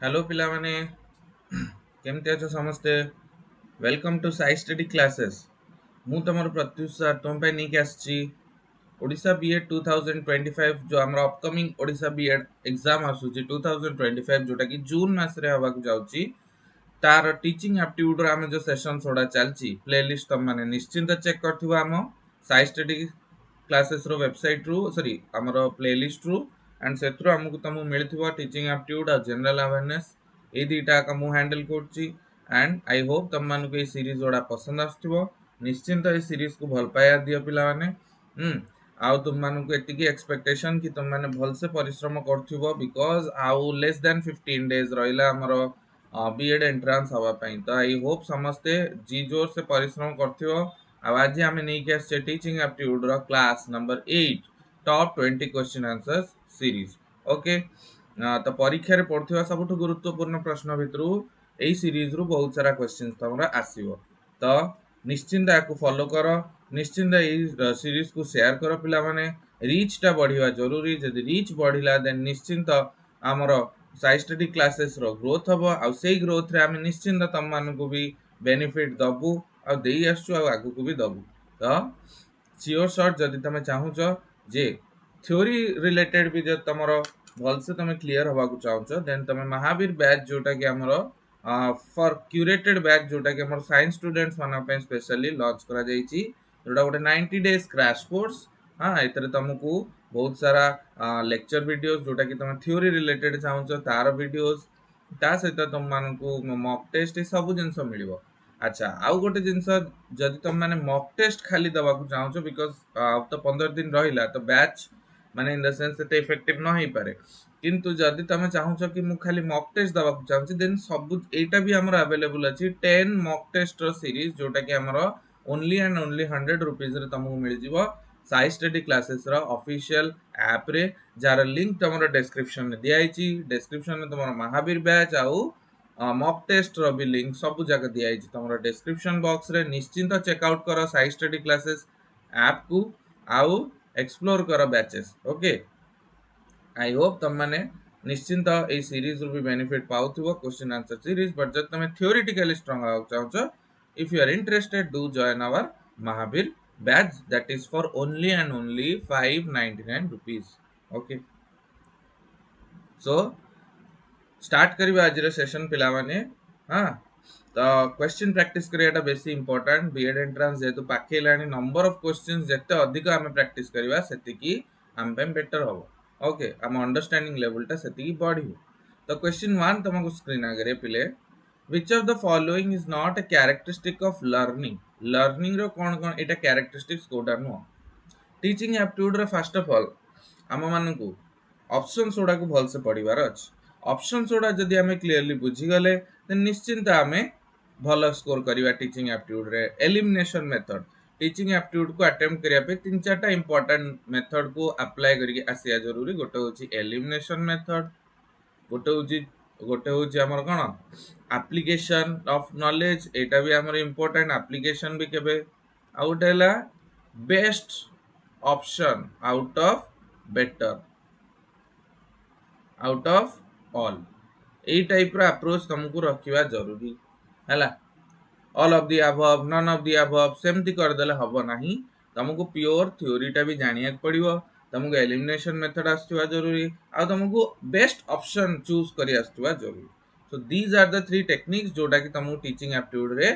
Hello पिला माने केमती अच्छो समस्ते welcome to Sai study classes मु तमर प्रत्युष सर तुम पे नहीं आसची ओडिशा बीएड 2025 जो हमर अपकमिंग ओडिशा बीएड एग्जाम आसुची 2025 जोटा कि जून मास रे हवा को जाउची तार टीचिंग एप्टीट्यूड रो हम जो सेशन सोडा चलची प्लेलिस्ट तुम माने निश्चिंत चेक करथिबो हम साई स्टडी क्लासेस रो वेबसाइट रू सॉरी हमरो प्लेलिस्ट रू एंड सेथरो हमकु तुम मिलथिबो टीचिंग एप्टीट्यूड और जनरल अवेयरनेस ए दीटा का मु हैंडल करची एंड आई होप तुम मानको ए सीरीज जोड़ा पसंद आस्थिबो निश्चिंत ए सीरीज को भल पाया दियो पिला माने आउ तुम मानको एतिकी एक्सपेक्टेशन कि तुम माने भल से परिश्रम करथिबो बिकॉज़ आउ लेस देन 15 डेज रहिला हमरो बीएड एंट्रेंस हवा पई तो आई होप समस्ते जी जोर से परिश्रम करथिबो आज आम नहीं आसचे टीचिंग एप्टीट्यूड रो class number 8 top 20 question answers series okay तो परीक्षा रे पड़थिबा सबठु गुरुत्वपूर्ण प्रश्न भितरु एई सीरीज रु बहुत सारा क्वेश्चन तमरा आसीबो तो निश्चिंत याकू फॉलो करो निश्चिंत एई सीरीज को शेयर करो पिला माने रीच टा बढ़िया जरूरी जदि रीच बढ़िला देन निश्चिंत हमरो साई स्टडी क्लासेस रो ग्रोथ हबो आ सेई ग्रोथ रे हम निश्चिंत तम मानको भी बेनिफिट दबु आ देई आसु आ आगु को भी दबु तो सियोर शॉट जदि तमे चाहूछ जे थ्योरी रिलेटेड भी जब तमरो भल से तमे क्लियर हवा को चाहूछ देन तमे महावीर बैच जोटा कि हमरो फॉर क्यूरेटेड बैच जोटा कि हमर साइंस स्टूडेंट्स माना पे स्पेशली लॉन्च करा जाईची जोटा गोटे 90 डेज क्रैश कोर्स हां एतरे तुमको बहुत सारा लेक्चर वीडियोस जोटा कि तुम थ्योरी रिलेटेड चाहूछ तार वीडियोस ता सहित तुम मानकू मॉक टेस्ट सब जिनस मिलिबो अच्छा आउ गोटे जिनस जदि तुम माने मॉक टेस्ट खाली दबा को चाहूछ बिकॉज़ तो 15 दिन रहिला तो बैच माने इन द सेंस से इफेक्टिव न होई पारे किंतु जदि तुम चाहूछ कि मु खाली मॉक टेस्ट दबा को चाहूछ देन सब एटा भी हमर अवेलेबल अछि 10 मॉक टेस्ट रो सीरीज जोटा कि हमर ओनली एंड ओनली 100 रुपीस रे तुमको मिल जिवो साई स्टडी क्लासेस रो ऑफिशियल ऐप रे जार लिंक तुमरो डिस्क्रिप्शन में दिया आइची डिस्क्रिप्शन में तुमरो महावीर बैच आउ मॉक टेस्ट रो भी लिंक सब जगह दिया आइची तुमरो डिस्क्रिप्शन बॉक्स रे निश्चिंत चेकआउट करो साई स्टडी क्लासेस ऐप को आउ एक्सप्लोर करो बैचेस ओके आई होप तुम माने निश्चिंत ए सीरीज रू भी बेनिफिट पाउथिबो क्वेश्चन आंसर सीरीज बट जब तुम थ्योरेटिकली स्ट्रांग हो चाहछो if you are interested do join our Mahavir batch that is for only and only 599 rupees okay so start करिबा आज रे सेशन पिला माने हां तो क्वेश्चन प्रैक्टिस करियाटा बेसी इंपोर्टेंट बीएड एंट्रेंस जेतु पाखे लानी नंबर ऑफ क्वेश्चंस जते अधिक हमें प्रैक्टिस करिबा सेति की हम पे बेटर हो ओके हम अंडरस्टैंडिंग लेवल टा सेति की बढ़ी तो क्वेश्चन 1 तुमको स्क्रीन आगे पिले which of the following is not a characteristic of learning learning रो कोन कोन एटा कैरेक्टरिस्टिक्स कोडा नो टीचिंग एप्टीट्यूड रे फर्स्ट ऑफ ऑल हम मानकू ऑप्शन सोडा को भल से पढ़िबार अछि ऑप्शन सोडा जदि हमें क्लियरली बुझी गले देन निश्चिंत हमें भल स्कोर करिवा टीचिंग एप्टीट्यूड रे एलिमिनेशन मेथड टीचिंग एप्टीट्यूड को अटेम्प्ट करिया पे तीन चारटा इंपोर्टेंट मेथड को अप्लाई करके आसिया जरूरी गोटे होची एलिमिनेशन मेथड गोटे होची हमर कोन एप्लीकेशन ऑफ नॉलेज एटा भी हमर इंपोर्टेंट एप्लीकेशन भी केबे आउटला best option better out of all ए टाइप रो अप्रोच तुमको रखिबा जरूरी हैला all of the above none of the above सेमती कर देले हबो नाही तुमको प्योर थ्योरी टा भी जानिया पड़िबो तुमको एलिमिनेशन मेथड आस्तुवा जरूरी आ तुमको बेस्ट ऑप्शन चूज करी आस्तुवा जरूरी so these are the three techniques जोटा कि तुमको टीचिंग एप्टीट्यूड रे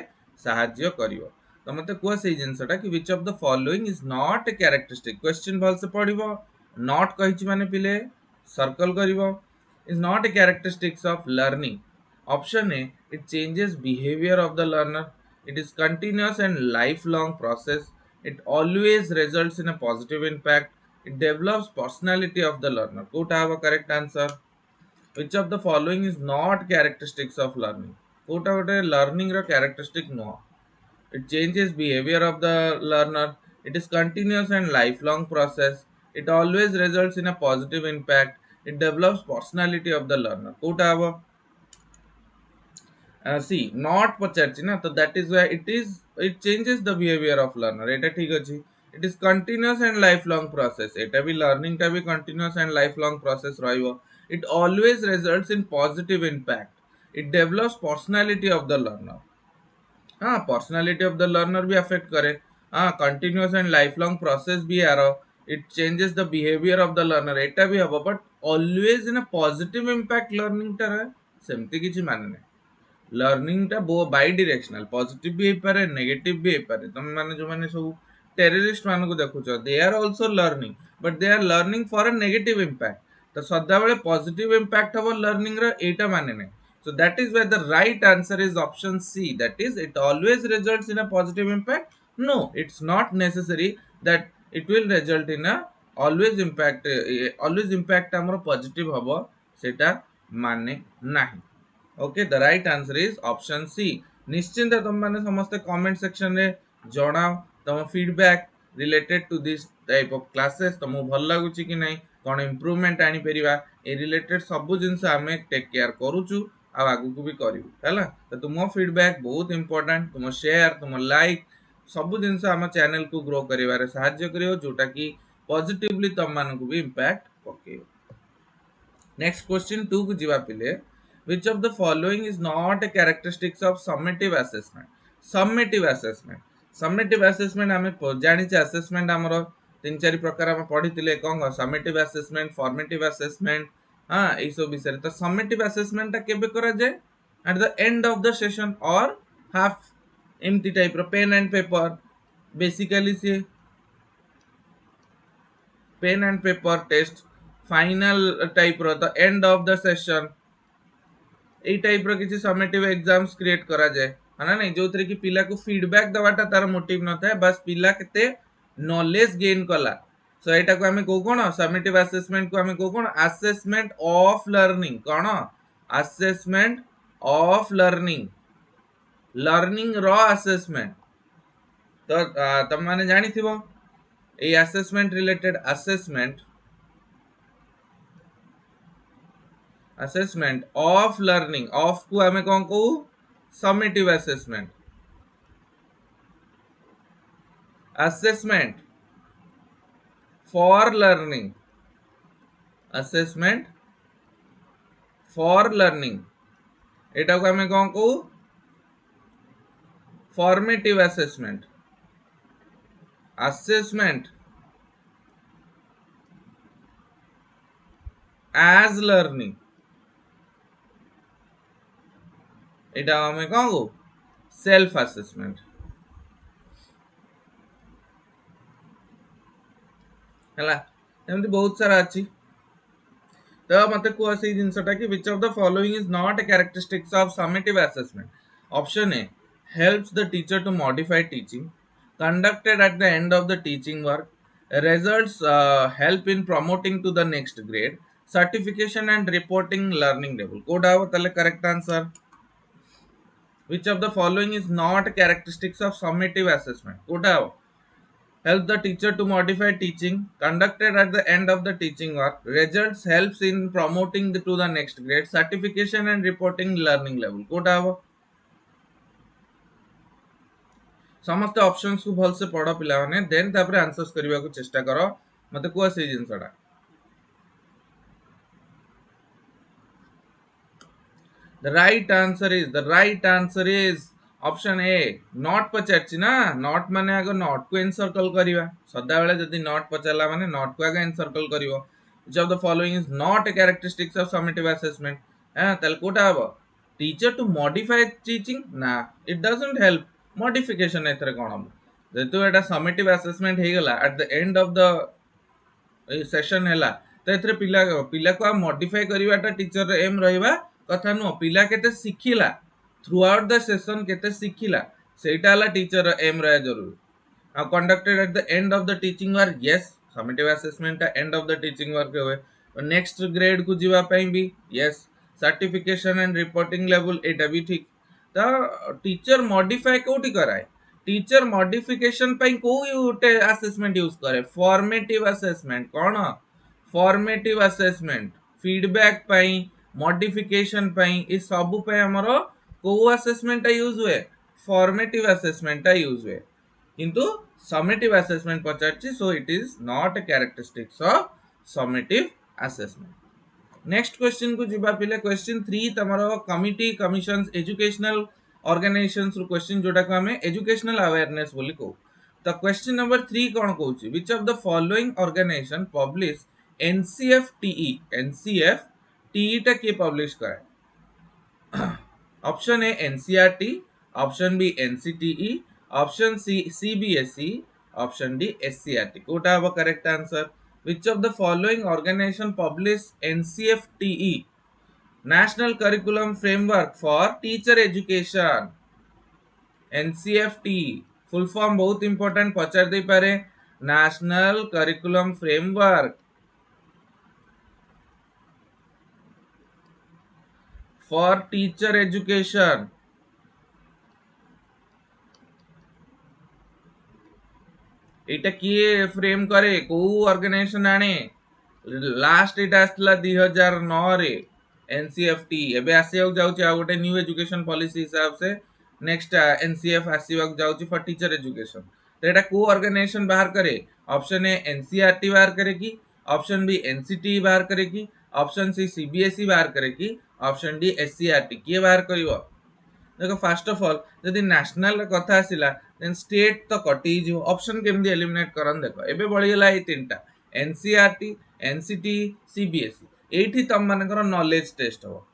सहाय्य करिवो तो मते को सही जिंसटा कि which of the following is not a characteristic question भल से पढ़िबो नॉट कहिछि माने पिले circle करिवो is not a characteristics of learning. Option A, it changes behavior of the learner. It is continuous and lifelong process. It always results in a positive impact. It develops personality of the learner. Could have a correct answer. Which of the following is not characteristics of learning? Could have a learning or characteristic no. It changes behavior of the learner. It is continuous and lifelong process. It always results in a positive impact. It develops personality of the learner. Could have सी not पचारछि ना तो that is why it changes the behaviour of learner एटा ठीक अछि it is continuous and life long process एटा भी learning टा भी continuous and life long process रहइबो it always results in positive impact. It develops personality of the learner. हाँ, personality of the learner भी अफेक्ट करे. हाँ, continuous and life long process भी यार, it changes the behaviour of the learner, एटा भी हबो, but always in positive impact learning टा रहे सेमती किछि माने नहीं. लर्निंग टा बाई डिरेक्शनल, पॉजिटिव भी पारे, नेगेटिव भी पारे. तुम माने जो माने सब टेररिस्ट मान को देखुछ, they are also learning, but they are learning for a negative impact. तो सदा बेले पॉजिटिव इम्पैक्ट हबो लर्निंग रो, एटा माने नहीं. So that is where the right answer is option C. That is, it always results in a positive impact. No, it's not necessary that it will result in a always impact amar positive habo, seta mane nahi. Okay, the right answer is option C. निश्चिंत तुम मैंने समस्त comment section रे जणाओ तुम feedback related to this type of classes. तुमको भल लगुच कि नहीं, कौन इम्प्रूवमेंट आनी परिबा, ए रिलेटेड सब जिनस आमे टेक केयर करूछु आ आगु को भी करिवु हैला. तो तुम फीडबैक बहुत इंपोर्टेंट, तुम शेयर, तुम लाइक सब जिनस आम चैनल को ग्रो करिवारे सहाय्य करियो, जोटा कि पॉजिटिवली तुम मान को भी इंपैक्ट पकेयो. नेक्स्ट क्वेश्चन 2 को जीवा पिले, which of the following is not a characteristics of summative assessment. Summative assessment, summative assessment आमे जानि छ assessment हमरो तीन चारि प्रकार हम पढितिले कोन summative assessment, formative assessment. हां ए सब विषय. तो summative assessment ता केबे करा जाय, at the end of the session or half एमती टाइप रो पेन एंड पेपर. बेसिकली से pen and paper test final type रो, the end of the session, ए टाइप रो किसी समेटिव एग्जाम्स क्रिएट करा जाए है ना नहीं, जो थरे कि पिला को फीडबैक दवाटा तार मोटिव न थाए, बस पिला केते नॉलेज गेन कला. सो एटा को हमें को कोन समेटिव असेसमेंट को हमें को कोन असेसमेंट ऑफ लर्निंग, कोन असेसमेंट ऑफ लर्निंग, लर्निंग रो असेसमेंट. तो तुम माने जानि थिबो ए assessment related assessment of learning, of को हमें कौन कहू summative assessment. Assessment for learning, assessment for learning, एटा को हमें कौन कहू formative assessment. Assessment as learning, एटा हमें कौन कहू सेल्फ असेसमेंट हैला. एमती बहुत सारा अच्छी. तो मते को से जिनसटा कि which of the following is not a characteristics of summative assessment. Option A, helps the teacher to modify teaching, conducted at the end of the teaching work, results help in promoting to the next grade, certification and reporting learning level. Koda ho tale correct answer. Which of the following is not characteristics of summative assessment? Koda ho help the teacher to modify teaching, conducted at the end of the teaching work, results helps in promoting to the next grade, certification and reporting learning level. Kota हो समस्त options को भल से पढ़ो पिला माने, then तापर answers करबा को चेष्टा करो. मते को से जिंसडा the right answer is option A. Not पचारछि ना, नॉट माने आगो नॉट को एनसर्कल करिवा. सदा बेले जदी नॉट पचारला माने नॉट को आगे encircle करिवो. which of the following is not a characteristics of summative assessment? ताल कोटा हबो टीचर टू मॉडिफाई टीचिंग ना, इट डजंट हेल्प. मॉडिफिकेशन एथरे कोन हम जेतु एटा समेटिव असेसमेंट हे गेला eight the end of the session हैला, तो एथरे पिला पिला को मॉडिफाई करिवाटा टीचर रे एम रहिबा कथा नो. पिला केते सिखिला थ्रू आउट द सेशन, केते सिखिला सेटा हला टीचर एम रहा जरूर. Conducted at the end of the teaching work, yes summative assessment and of the teaching work हुए. नेक्स्ट ग्रेड को जीवा पई भी yes. Certification and reporting level एटा भी ठीक. तो टीचर मॉडिफाई कोठी कराए, टीचर मॉडिफिकेशन पई को असेसमेंट यूज करे फॉर्मेटिव असेसमेंट. कोन फॉर्मेटिव असेसमेंट फीडबैक पई, मॉडिफिकेशन पई, ई सब पई हमरो को असेसमेंट यूज हुए फॉर्मेटिव असेसमेंट यूज हुए. किंतु समेटिव असेसमेंट पचारछि, so it is not a characteristics of summative assessment. Next question को जीवा पिले क्वेश्चन 3 तमरो कमिटी कमिशंस एजुकेशनल ऑर्गेनाइजेशंस रो क्वेश्चन जोटा को हमें एजुकेशनल अवेयरनेस बोली को। तो क्वेश्चन नंबर 3 कोन कहूची which of the following organisation publish NCFTE NCFTE टा के पब्लिश करे। Option A NCERT, option B NCTE, option C CBSE, option D SCERT कोटा हबो correct answer. Which of the following organization publish NCFTE National Curriculum Framework for Teacher Education? NCFTE full form बहुत important पचार दे पारे National Curriculum Framework for Teacher Education। एटा किए frame करे को organisation आने last एटा आसला 2009 रे एनसीएफटी एबे आसिया जाउची आ गोटे न्यू एजुकेशन पॉलिसी हिसाब से नेक्स्ट एनसीएफ आसीवा जाउची फॉर टीचर एजुकेशन। तो एटा को ऑर्गेनाइजेशन बाहर करे ऑप्शन ए एनसीईआरटी बाहर करेगी, ऑप्शन बी एनसीटी बाहर करेगी, ऑप्शन सी सीबीएसई बाहर करेगी, ऑप्शन डी एससीईआरटी किए बाहर करिवो। देखो फर्स्ट ऑफ ऑल जदि नेशनल कथा आसिला देन स्टेट तो कटी जो ऑप्शन केमदी एलिमिनेट करन देखो एबे बळी गेला ए तीनटा एनसीईआरटी एनसीटी सीबीएसई एठी तम मानकर नॉलेज टेस्ट हो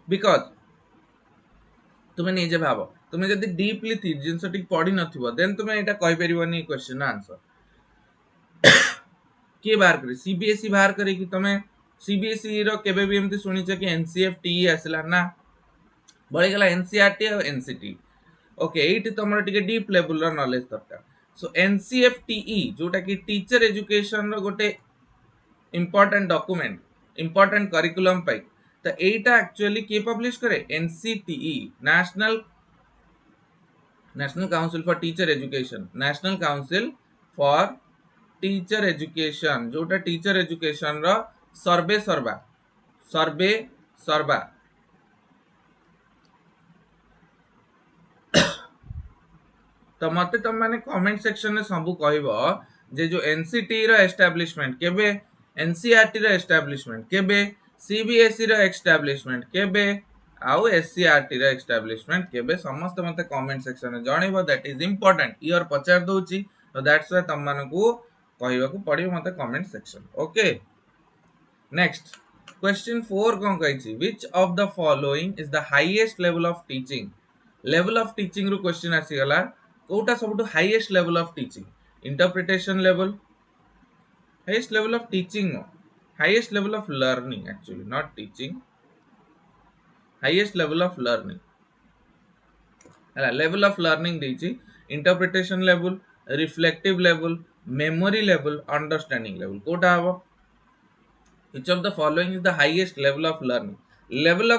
बिकॉज तुमे निजे भाबो तुमे जदि डीपली थी जिंस टिक पढी नथिबो देन तुमे एटा कहि परिबोनी क्वेश्चन आंसर के बाहर करे सीबीएसई बाहर करे कि तुमे सीबीएसई रो केबे भी एमती सुनी छ कि एनसीएफटी आसला ना बळी गेला एनसीईआरटी और एनसीटी। ओके एठी तमरो टिके डीप लेवल रो नॉलेज दरकार। सो एनसीएफटीई जोटा कि टीचर एजुकेशन रो गोटे इंपोर्टेंट डॉक्यूमेंट इंपोर्टेंट करिकुलम पाई तो एटा एक्चुअली के पब्लिश करे NCTE national national council for teacher education national council for teacher education जोटा टीचर एजुकेशन रो सर्वे सर्वा तो मत तुम मैंने कमेंट सेक्शन में सब कह जे जो एनसीटी रो एस्टैब्लिशमेंट केबे एनसीईआरटी रो एस्टैब्लिशमेंट केबे सीबीएसई रो एस्टैब्लिशमेंट केबे आउ एससीईआरटी रो एस्टैब्लिशमेंट केबे समस्त मते कमेंट सेक्शन में जणैबो दैट इज इंपोर्टेंट ईयर पचार दोची तो दैट्स व्हाई तुम मानकू कहबा को पड़ियो मते comment section. Okay next question 4 कोन कहिछि which of the following is the highest level of teaching रो क्वेश्चन आसी गला कोटा सबटू highest level of teaching interpretation level highest level of teaching no highest level of learning actually not teaching highest level of learning हला level of learning देछि interpretation level reflective level memory level understanding level कोटा हबो which of the following is the highest level of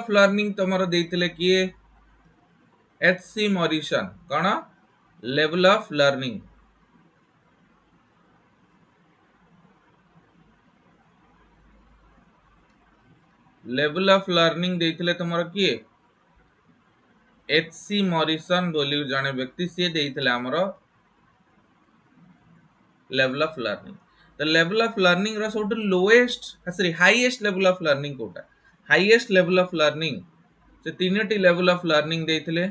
learning तमरो देइतिले किए HC Morrison कोन level of learning देइथिले तमरो किए एचसी मॉरिसन बोली जने व्यक्ति से देइथिले हमरो लेवल ऑफ लर्निंग। तो लेवल ऑफ लर्निंग रो सबटू lowest sorry highest level of learning कोटा हाईएस्ट लेवल ऑफ लर्निंग से तीनटी लेवल ऑफ लर्निंग देइथिले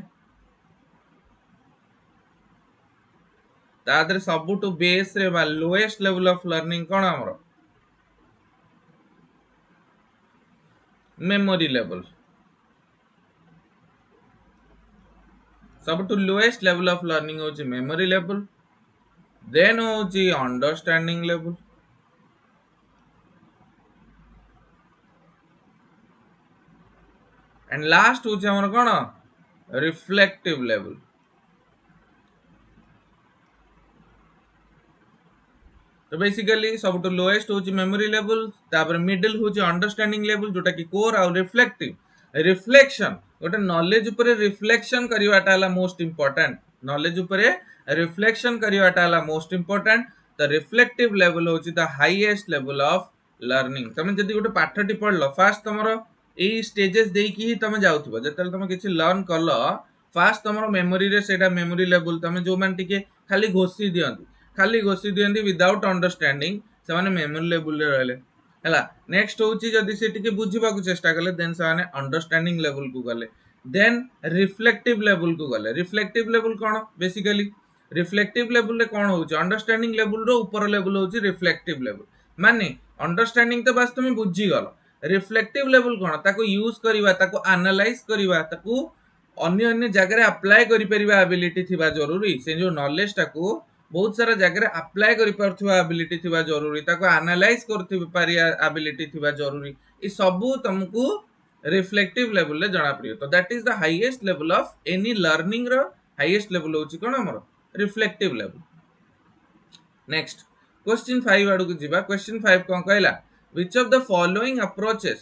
तादरे सबटू बेस रे बा लोएस्ट लेवल ऑफ लर्निंग कोन हमरो मेमोरी लेवल सबटू लोएस्ट लेवल ऑफ लर्निंग होची मेमोरी लेवल देन होची अंडरस्टैंडिंग लेवल एंड लास्ट होची हमर कोन रिफ्लेक्टिव लेवल। तो बेसिकली सबटू लोएस्ट होची मेमोरी लेवल तापर मिडिल होची अंडरस्टैंडिंग लेवल जोटा कि कोर और रिफ्लेक्टिव रिफ्लेक्शन गोटे नॉलेज ऊपर रिफ्लेक्शन करवाटा हला मोस्ट इंपोर्टेंट नॉलेज ऊपर रिफ्लेक्शन करवाटा हला मोस्ट इंपोर्टेंट। तो रिफ्लेक्टिव लेवल होची the highest level of learning. तमे जदी गोटे पाठटी पढलो फास्ट तमरो एई स्टेजेस देकी ही तमे जाउथबो जतले तमे किछि लर्न करलो फास्ट तमरो मेमोरी रे सेटा मेमोरी लेवल तमे जो मान टिके खाली घोषी दियंती विदाउट अंडरस्टैंडिंग से माने मेमोरी लेवल रे रहले ହେଲା। ନେକ୍ସଟ ହଉଛି ଯଦି ସେ ଟିକେ ବୁଝିବାକୁ ଚେଷ୍ଟା କଲେ ଦେନ୍ ସେମାନେ ଅଣ୍ଡରଷ୍ଟାଣ୍ଡିଂ ଲେଭେଲ କୁ ଗଲେ, ଦେନ୍ ରିଫ୍ଲେକ୍ଟିଭ ଲେଭେଲ କୁ ଗଲେ। ରିଫ୍ଲେକ୍ଟିଭ ଲେଭେଲ କଣ? ବେସିକାଲି ରିଫ୍ଲେକ୍ଟିଭ ଲେଭେଲ ରେ କଣ ହଉଛି, ଅଣ୍ଡରଷ୍ଟାଣ୍ଡିଂ ଲେଭେଲ ର ଉପର ଲେଭେଲ ହଉଛି ରିଫ୍ଲେକ୍ଟିଭ ଲେଭେଲ। ମାନେ ଅଣ୍ଡରଷ୍ଟାଣ୍ଡିଂ ତ ବାସ୍ ତମେ ବୁଝିଗଲ, ରିଫ୍ଲେକ୍ଟିଭ ଲେଭେଲ କଣ, ତାକୁ ୟୁଜ କରିବା, ତାକୁ ଆନାଲାଇଜ କରିବା, ତାକୁ ଅନ୍ୟ ଅନ୍ୟ ଜାଗାରେ ଆପ୍ଲାଏ କରିପାରିବା ଆବିଲିଟି ଥିବା ଜରୁରୀ। ସେ ଯୋଉ ନଲେଜ ଟାକୁ ବହୁତ ସାରା ଜାଗାରେ ଆପ୍ଲାଏ କରିପାରୁଥିବା ଆବିଲିଟି ଥିବା ଜରୁରୀ, ତାକୁ ଆନାଲାଇଜ କରିପାରିବା ଆବିଲିଟି ଥିବା ଜରୁରୀ। ଏ ସବୁ ତମକୁ ରିଫ୍ଲେକ୍ଟିଭ ଲେଭେଲ ରେ ଜଣା ପଡିବ। ତ that is the highest level of any learning ର ହାଇଏଷ୍ଟ ଲେଭେଲ ହଉଛି କଣ ଆମର ରିଫ୍ଲେକ୍ଟିଭ ଲେଭେଲ। ନେକ୍ସଟ क्वेश्चन 5 ଆଡକୁ ଯିବା। क्वेश्चन 5 କଣ କହିଲା, which of the following approaches,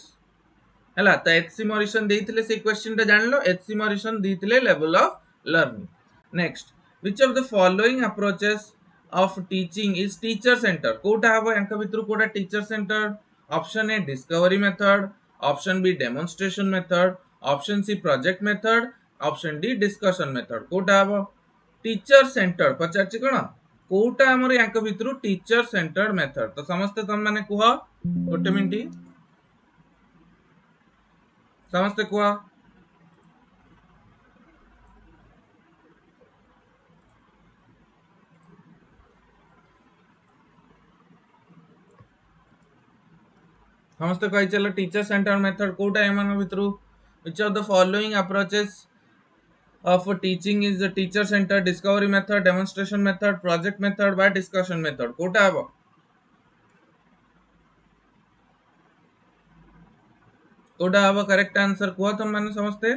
ହେଲା ତ ଏଚସି ମରିସନ ଦେଇଥିଲେ ସେଇ क्वेश्चन ଟା ଜାଣିଲ, ଏଚସି ମରିସନ ଦେଇଥିଲେ level of learning. Next which of the following approaches of teaching is teacher center, କୋଉଟା ହବ ୟାଙ୍କ ଭିତରୁ କୋଉଟା teacher centre? Option A discovery method, option B demonstration method, option C project method, option D discussion method. कोटा हबो teacher centre पचारछि कोन, कोटा हमर यांक भितरु टीचर सेंटर मेथड। तो समस्त तुम माने कुह, गोटे मिनिट समस्त कुह। समस्त कहि चलो टीचर सेंटर मेथड कोटा एमान भितरु, which of the following approaches of teaching is the teacher center, discovery method, demonstration method, project method by discussion method? Kota हबो, कोटा हबो करेक्ट आंसर कुह तुम माने समस्ते।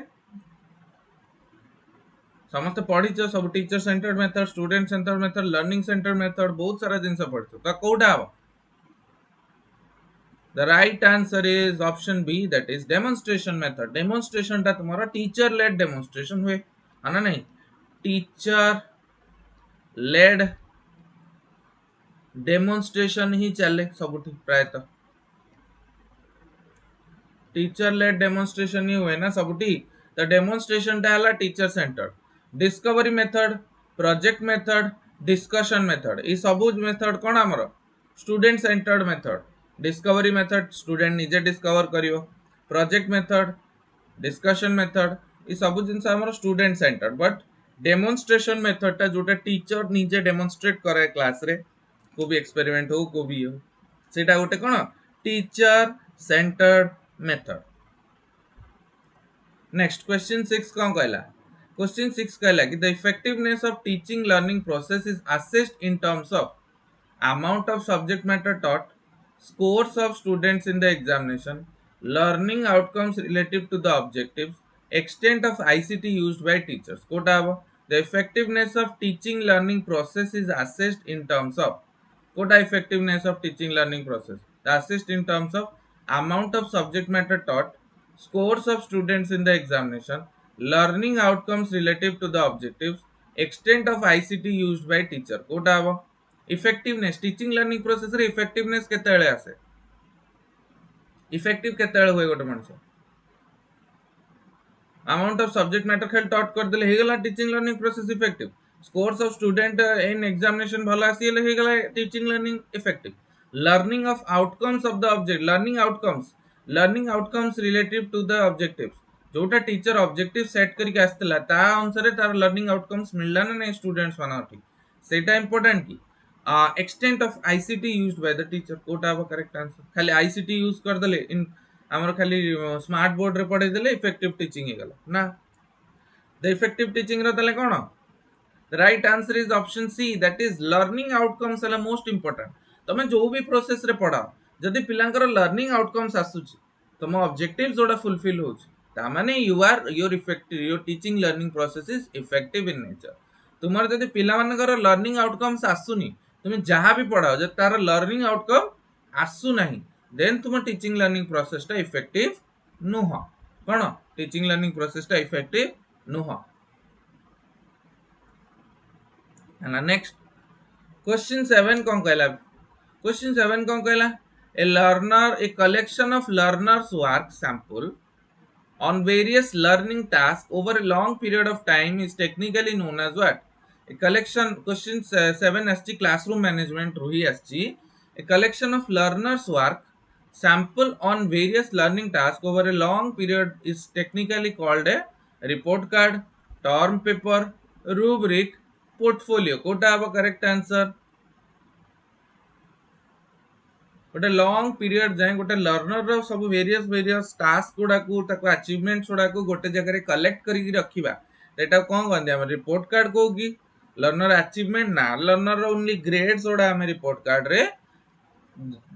समस्त पढ़ी सब teacher centre method, student centre method, learning centre method, बहुत सारा जिनस पढ़ तो कोटा हबो। The right answer is option B, that is demonstration method. Demonstration टा तुम्हारा teacher led demonstration हुए, है ना नहीं? Teacher led demonstration ही चले सबुठी प्रायतः, टीचर लेड डेमोन्स्ट्रेशन ही हुए ना सबुठी। तो डेमोन्स्ट्रेशन टा हला teacher centre, discovery method, project method, discussion method, ये सब मेथड कौन आमर student centred method. Discovery method student निजे डिस्कवर करियो, प्रोजेक्ट मेथड, डिस्कशन मेथड, ये सब जिनस आमर student centred. But demonstration method टा जोटा टीचर निजे डेमोन्स्ट्रेट करे क्लास रे, को भी एक्सपेरिमेंट हो को भी हो, सेटा गोटे कौन teacher centred method. Next question 6 कौन कहला, क्वेश्चन 6 कहला कि the effectiveness of teaching learning process is assessed in terms of amount of subject matter taught, scores of students in the examination, learning outcomes relative to the objectives, extent of ICT used by teachers। कोटा हबो the effectiveness of teaching learning process is assessed in terms of, Kota effectiveness of teaching learning process the assessed in terms of amount of subject matter taught, scores of students in the examination, learning outcomes relative to the objectives, extent of ICT used by teacher। कोटा हबो effectiveness teaching learning process रे effectiveness केतेले आसे, effective केतेले होय गोटे मानस amount of subject matter खेल टॉट कर देले हे गला teaching learning process effective, scores of student in examination भला आसीले हे गला teaching learning effective, learning of outcomes of the object, learning outcomes relative to the objectives, जोटा टीचर ऑब्जेक्टिव सेट करके आस्तला ता अनुसार तार लर्निंग आउटकम्स मिलला ना नहीं स्टूडेंट्स मानठी, सेटा इंपोर्टेंट की extent of ICT used by the teacher. कोटा हबो करेक्ट आंसर, खाली आईसीटी यूज कर देले इन हमर खाली स्मार्ट बोर्ड रे पढ़े देले इफेक्टिव टीचिंग हे गला ना। द इफेक्टिव टीचिंग रो तले कोन, the right answer is option C, that is learning outcomes हला मोस्ट इंपोर्टेंट। तमे जो भी प्रोसेस रे पढ़ाओ जदि पिलांकर लर्निंग आउटकम्स आसुची तम ऑब्जेक्टिव जोडा फुलफिल होची ता माने you are your effective, your teaching learning process is effective in nature. तुमर जदि पिला मानकर लर्निंग आउटकम्स आसुनी, तुम जहाँ भी पढ़ाओ जब तार लर्निंग आउटकम आसु नहीं, देन तुम टीचिंग लर्निंग प्रोसेस टा इफेक्टिव नुह। कौन टीचिंग लर्निंग प्रोसेस टा इफेक्टिव नुह है ना। नेक्स्ट क्वेश्चन 7 कौन कहला, क्वेश्चन 7 कौन कहला, ए learner, a collection of learners work sample on various learning tasks over a long period of time is technically known as what? A collection, question 7 SG classroom management ru hi SG, a collection of learners work sample on various learning tasks over a long period is technically called a report card, term paper, rubric, portfolio. Kota have a correct answer. गोटे lung period जाए गोटे learner सब various task गुड़ा achievements गुड़ा गोटे जगह collect करके रखा एटा कौन कहते हैं रिपोर्ट कार्ड कौ कि लर्नर अचीवमेंट ना लर्नर ओनली ग्रेड्स गुड़ा आम रिपोर्ट कार्ड रे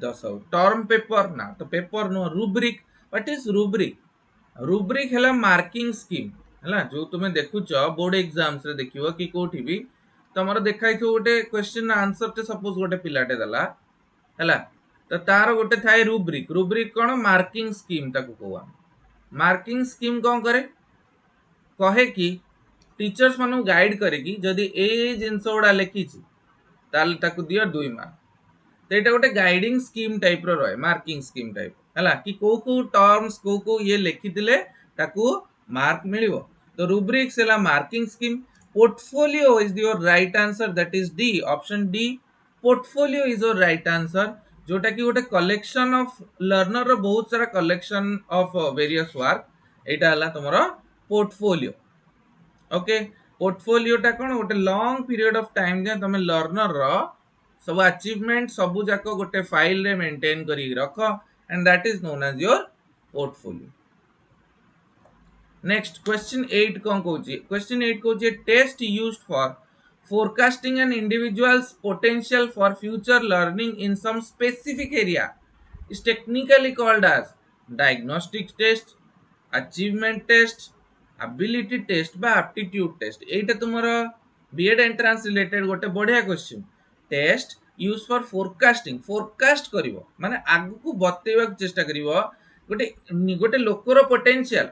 दर्शाऊ टर्म पेपर ना तो पेपर नुह rubric what is rubric rubric है मार्किंग स्कीम है जो तुम देखुच बोर्ड एग्जाम्स रे देखियो कि कोठी भी तुम देखा गोटे क्वेश्चन आंसर टे सपोज गोटे पिलाटे देला है तो तार गोटे थाए रूब्रिक रूब्रिक कौन मार्किंग स्कीम ताको कहवा मार्किंग स्कीम कौन करे कहे कि टीचर्स मानु गाइड करे कि जदि ए जिनस गुड़ा लिखी ताल ताको दियो 2 मार्क तो यहाँ गोटे गाइडिंग स्कीम टाइप रहे मार्किंग स्कीम टाइप है कि को टर्म्स को ये लिखी ताकू मार्क मिलियो तो रूब्रिक्स है marking scheme portfolio is your right answer that is D option D portfolio is your right answer जोटा कि गोटे कलेक्शन ऑफ लर्नर रो बहुत सारा कलेक्शन ऑफ वेरियस वर्क एटा हला तुमरो पोर्टफोलियो ओके पोर्टफोलियो टा कोन गोटे लॉन्ग पीरियड ऑफ टाइम जे तुम learner रो सब अचीवमेंट सबू जाक गोटे फाइल रे मेंटेन करी रख and that is known as your portfolio next question 8 कौन कहूँ क्वेश्चन 8 कहूँ test used for forecasting an individual's potential for future learning in some specific area is technically called as diagnostic test, achievement test, ability test बा aptitude test एटा तुम्हारा BEd entrance related गोटे बढ़िया question test use for forecasting forecast करिवो माने आगु को बतेबा चेष्टा करिवो गोटे गोटे लोकर potential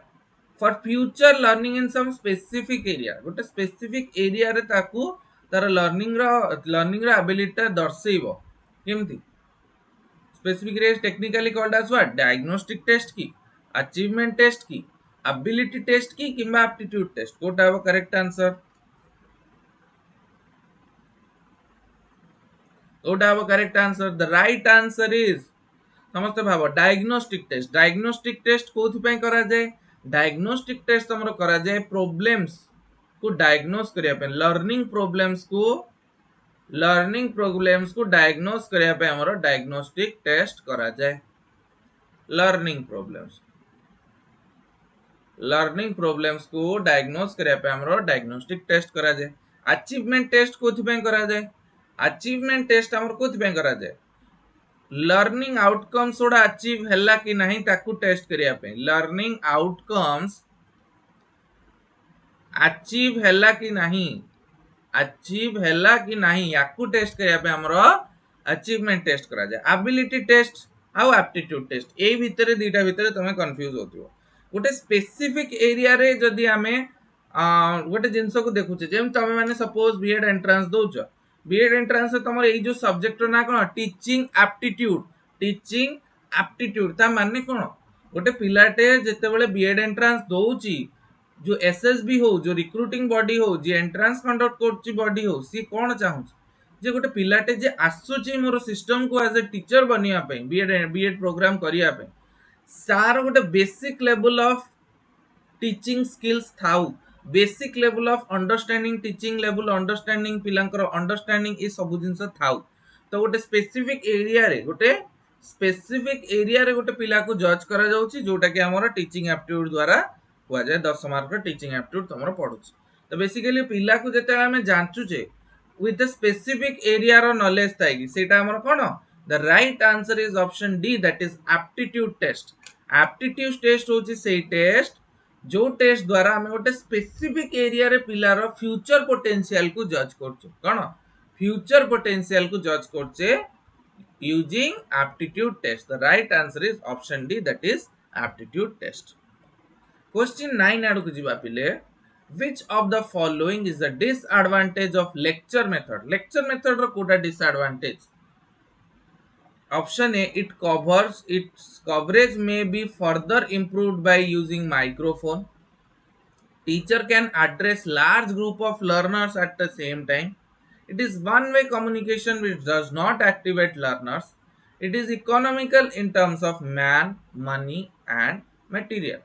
for future learning in some specific area गोटे स्पेसिफिक एरिया रे ताकू तार लर्निंग रो एबिलिटी दर्शेइबो केमती specific area technically called as what diagnostic test की अचीवमेंट टेस्ट की एबिलिटी टेस्ट की किंबा एप्टीट्यूड टेस्ट कोटा है करेक्ट आंसर कोटा है correct answer the right answer is समस्त भाव डायग्नोस्टिक टेस्ट कोथि पय करा जाय डायग्नोस्टिक टेस्ट तमरो करा जाए प्रॉब्लम्स को डायग्नोस करिया पे लर्निंग प्रॉब्लम्स को डायग्नोस करिया पे हमरो डायग्नोस्टिक टेस्ट करा जाए लर्निंग प्रॉब्लम्स को डायग्नोस करिया पे हमरो डायग्नोस्टिक टेस्ट करा जाए अचीवमेंट टेस्ट कोथि पय करा जाए अचीवमेंट टेस्ट हमरो कोथि पय करा जाए लर्निंग आउटकम्स ओडा अचीव हैला कि नहीं ताकू टेस्ट करिया पे लर्निंग आउटकम्स अचीव हैला कि नहीं याकू टेस्ट करिया पे हमरो अचीवमेंट टेस्ट करा जाए एबिलिटी टेस्ट आउ एप्टीट्यूड टेस्ट ए भितरे दीटा भितरे तमे कंफ्यूज होतिबो गोटे स्पेसिफिक एरिया रे जदी हमें गोटे जिंस को देखुचे जेम तमे माने सपोज बीएड एंट्रेंस दोछ बीएड एंट्रेंस तमर ए जो सब्जेक्ट ना कोन टीचिंग एप्टीट्यूड ता माने कोन गोटे पिलाटे जेते बेले बीएड एंट्रेंस दोउची जो एसएसबी हो जो रिक्रूटिंग बॉडी हो जे एंट्रेंस कंडक्ट करची बॉडी हो सी कोन चाहू जे गोटे पिलाटे जे आसुची मोर सिस्टम को एज ए टीचर बनिया पे बीएड प्रोग्राम करिया पे सार गोटे basic level of teaching skills थाउ basic level of understanding teaching level understanding पिलांकर अंडरस्टैंडिंग ए सब जिंस थाउ तो गोटे स्पेसिफिक एरिया रे गोटे पिला को जज करा जाउची जोटा कि हमर टीचिंग एप्टीट्यूड द्वारा हुआ जाए 10 मार्क टीचिंग एप्टीट्यूड तुमरो पढुची तो बेसिकली पिला को जेते हमें जानचु जे विथ द स्पेसिफिक एरिया रो नॉलेज थाई कि सेटा हमर कोन the right answer is option D that is aptitude test होची से टेस्ट जो टेस्ट द्वारा हमें गोटे स्पेसिफिक एरिया रे पिला रो फ्यूचर पोटेंशियल को जज करछु कोन फ्यूचर पोटेंशियल को जज करछे using aptitude test the right answer is option D that is aptitude test question 9 आडू को जीवा पिले which of the following is the disadvantage of lecture method row Kota disadvantage option A its coverage may be further improved by using microphone teacher can address large group of learners at the same time it is one way communication which does not activate learners It is economical in terms of man, money, and material.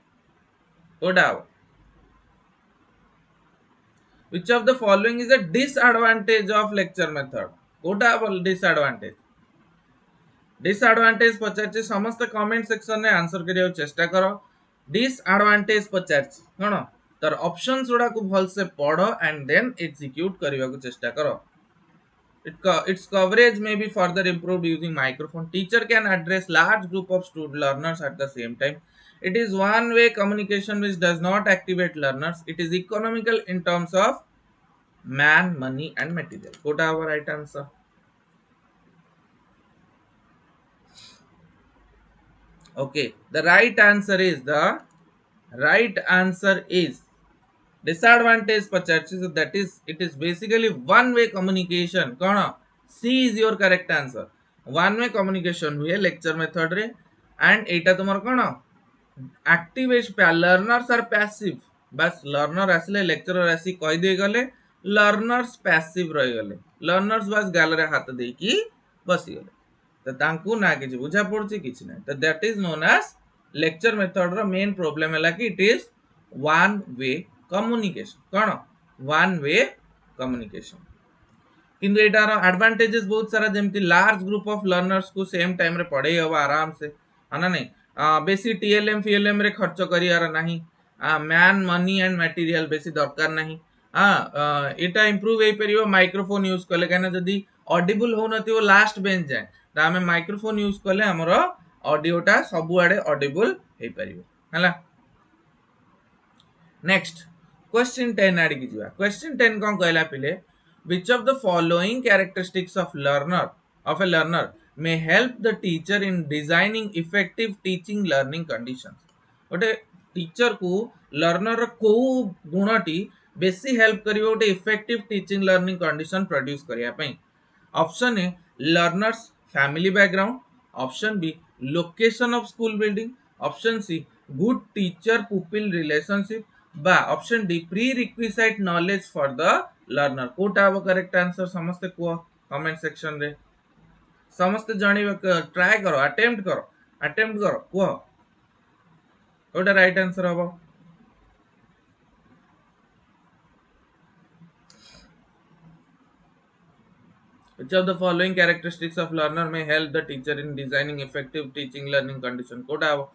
What out? Which of the following is a disadvantage of lecture method? What are disadvantage? Disadvantage पचार समस्त comment section में answer करियो चेष्टा करो. Disadvantage पचार कौन तर options गुड़ा को भल से पढ़ एंड देन एग्जीक्यूट करने को चेष्टा करो. Its coverage may be further improved using microphone. Teacher can address large group of student learners at the same time. It is one-way communication which does not activate learners. It is economical in terms of man, money, and material. What are our right answer? Okay, the right answer disadvantage पचासी. So that is it is basically one-way communication. कौन? C is your correct answer. One-way communication हुए lecture method रे and एटा तुम्हार कौन? Activation learners are passive. बस learner आसले lecturer आसी कही दे गले learners passive रही गले. Learners बस गाल रे हाथ दे की बसी गले. तो तांकू ना किसी बुझा पड़ची किसी नहीं. तो that is known as lecture method row main problem है कि it is one way communication. कौन? One way communication. किंतु एटार एडवांटेजेस बहुत सारा जेमती लार्ज ग्रुप ऑफ लर्नर्स को सेम टाइम रे पढ़े हवा आराम से है नहीं. बेसी टीएलएम फीएलएम रे खर्च करियार नहीं. मैन मनी एंड मटेरियल बेसी दरकार नहीं. एटा इंप्रूव हे परियो माइक्रोफोन यूज कले कना जदी ऑडिबल हो नथियो लास्ट बेंच जाए त हमें माइक्रोफोन यूज कले हमर ऑडियोटा सब आडे ऑडिबल हे परियो हला. नेक्स्ट क्वेश्चन 10 आड़ी की जीवा. क्वेश्चन 10 कौन कहला पिले which of the following characteristics of a learner may help the teacher in designing effective teaching learning conditions. गोटे टीचर को लर्नर को गुणटी बेसी हेल्प करिवो गोटे effective teaching learning condition produce करिया पई. Option A learners family background. Option B location of school building. Option C good teacher pupil relationship बा option D prerequisite knowledge for the learner. कोटा हम correct answer समस्त को comment section रे समस्त जानी ट्राई करो अटेम्प्ट करो को कोटा राइट आंसर हम. Which of the following characteristics of learner may help the teacher in designing effective teaching learning condition? कोटा हम